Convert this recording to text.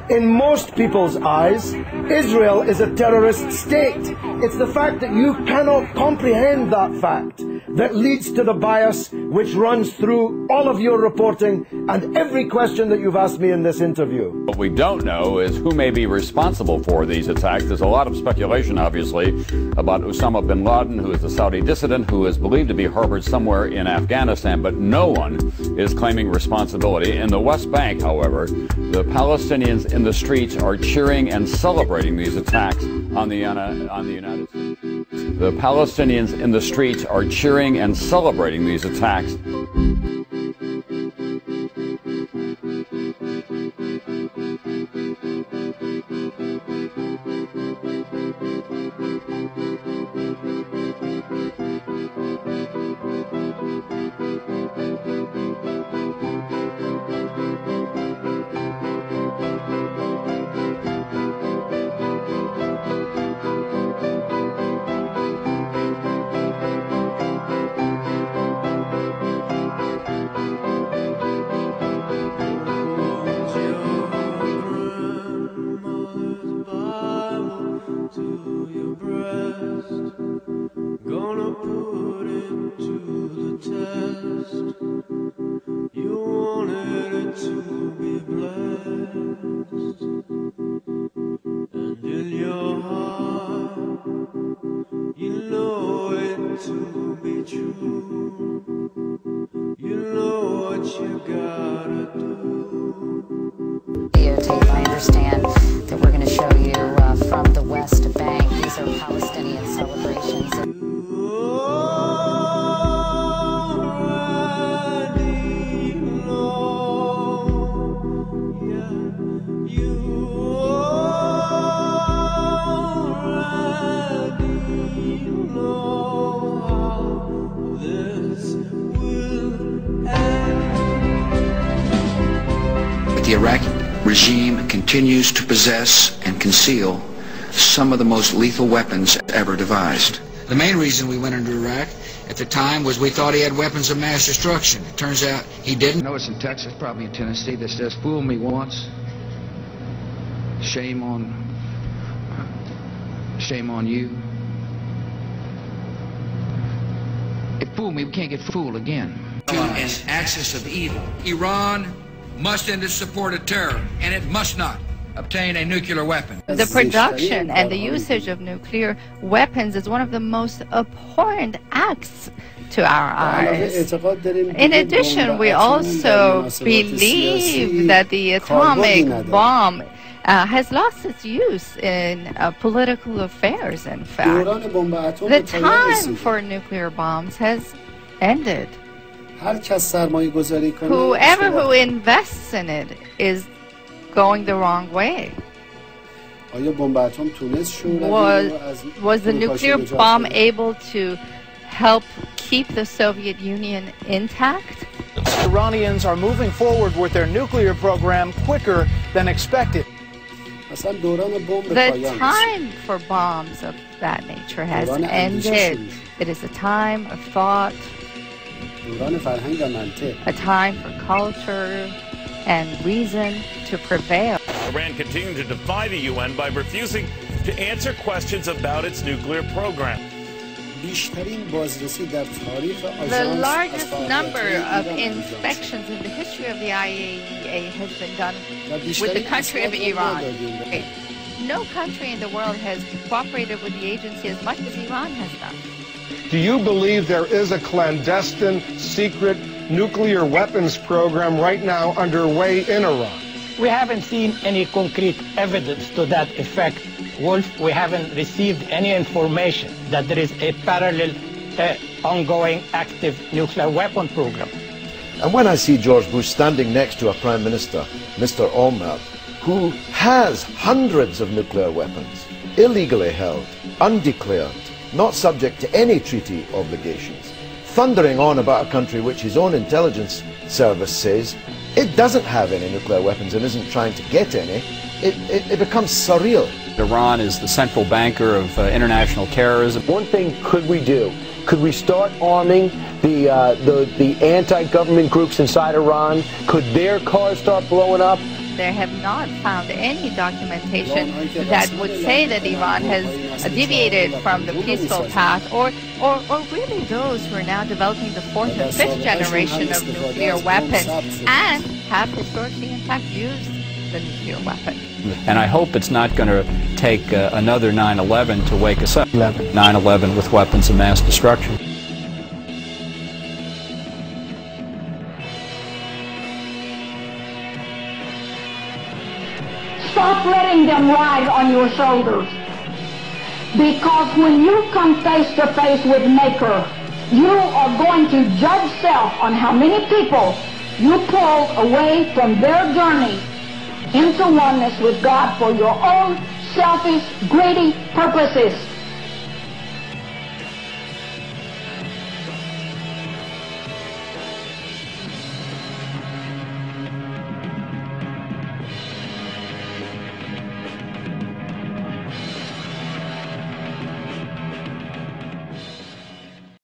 In most people's eyes, Israel is a terrorist state. It's the fact that you cannot comprehend that fact that leads to the bias which runs through all of your reporting and every question that you've asked me in this interview. What we don't know is who may be responsible for these attacks. There's a lot of speculation, obviously, about Osama bin Laden, who is a Saudi dissident who is believed to be harbored somewhere in Afghanistan, but no one is claiming responsibility. In the West Bank, however, the Palestinians in the streets are cheering and celebrating these attacks on the United States. The Palestinians in the streets are cheering and celebrating these attacks. Gonna put it to the test. You wanted it to be blessed, and in your heart you know it to be true. You know what you gotta do. Videotape, I understand that we're going to show you from the West Bank. These are Palestinian celebrations. The Iraqi regime continues to possess and conceal some of the most lethal weapons ever devised. The main reason we went into Iraq at the time was we thought he had weapons of mass destruction. It turns out he didn't. I know it's in Texas, probably in Tennessee, that says, "Fool me once, shame on you." It fooled me, we can't get fooled again. An axis of evil. Iran must end its support of terror, and it must not obtain a nuclear weapon. The production and the usage of nuclear weapons is one of the most abhorrent acts to our eyes. In addition, we also believe that the atomic bomb has lost its use in political affairs, in fact. The time for nuclear bombs has ended. Whoever who invests in it is going the wrong way. Was the nuclear bomb able to help keep the Soviet Union intact? Iranians are moving forward with their nuclear program quicker than expected. The time for bombs of that nature has ended. It is a time of thought, a time for culture and reason to prevail. Iran continuing to defy the UN by refusing to answer questions about its nuclear program. The largest number of inspections in the history of the IAEA has been done with the country of Iran. No country in the world has cooperated with the agency as much as Iran has done. Do you believe there is a clandestine, secret nuclear weapons program right now underway in Iran? We haven't seen any concrete evidence to that effect, Wolf. We haven't received any information that there is a parallel, ongoing, active nuclear weapon program. And when I see George Bush standing next to a Prime Minister, Mr. Olmert, who has hundreds of nuclear weapons, illegally held, undeclared, not subject to any treaty obligations, thundering on about a country which his own intelligence service says it doesn't have any nuclear weapons and isn't trying to get any, it becomes surreal. Iran is the central banker of international terrorism. One thing could we do? Could we start arming the anti-government groups inside Iran? Could their cars start blowing up? they have not found any documentation that would say that Iran has deviated from the peaceful path, or really those who are now developing the fourth and fifth generation of nuclear weapons and have historically, in fact, used the nuclear weapon. And I hope it's not going to take another 9/11 to wake us up. 9/11 with weapons of mass destruction. Stop letting them ride on your shoulders. Because when you come face to face with Maker, you are going to judge self on how many people you pulled away from their journey into oneness with God for your own selfish, greedy purposes.